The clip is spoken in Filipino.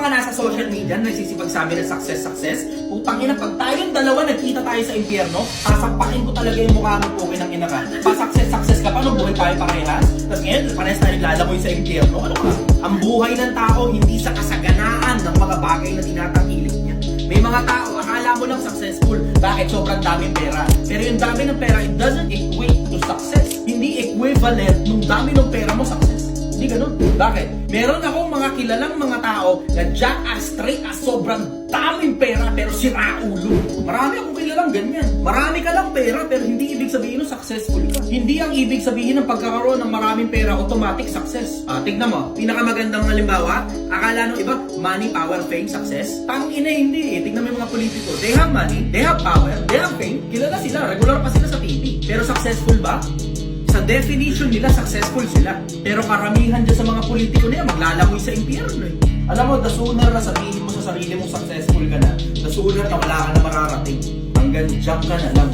mga nasa social media nagsisipagsabi ng success, putang ina, pag tayong dalawa nagkita tayo sa impyerno, sasampakin ko talaga yung mukha mo, pukin ng ina ka. Pa-success ka pa, nung buhay tayo parehas. Tapos ngayon, parehas tayo naglalamoy sa impyerno. Ano ka? Ang buhay ng tao, hindi sa kasaganaan ng mga bagay na tinatangkilik niya. May mga tao, akala mo lang successful. Bakit? Sobrang daming pera. Pero yung dami ng pera, it doesn't equate to success. Hindi equivalent nung dami ng pera mo success. Hindi ganun. Bakit? Meron akong mga kilalang mga tao na jackass, straight as sobrang daming pera pero sira ulo. Marami akong kilalang ganyan. Marami ka lang pera pero hindi ibig sabihin ng successful ka. Hindi ang ibig sabihin ng pagkakaroon ng maraming pera automatic success. Tignan mo, pinakamagandang halimbawa, akala ng iba, money, power, fame, success. Tangina hindi eh. Tignan mo yung mga politiko. They have money, they have power, they have fame. Kilala sila, regular pa sila sa TV. Pero successful ba? Sa definition nila, successful sila. Pero karamihan dyan sa mga politiko nila, maglalamoy sa impyerno eh. Alam mo, the sooner na sabihin mo sa sarili mong successful ka na, the sooner na wala ka na mararating. Hanggang dyan ka na lang.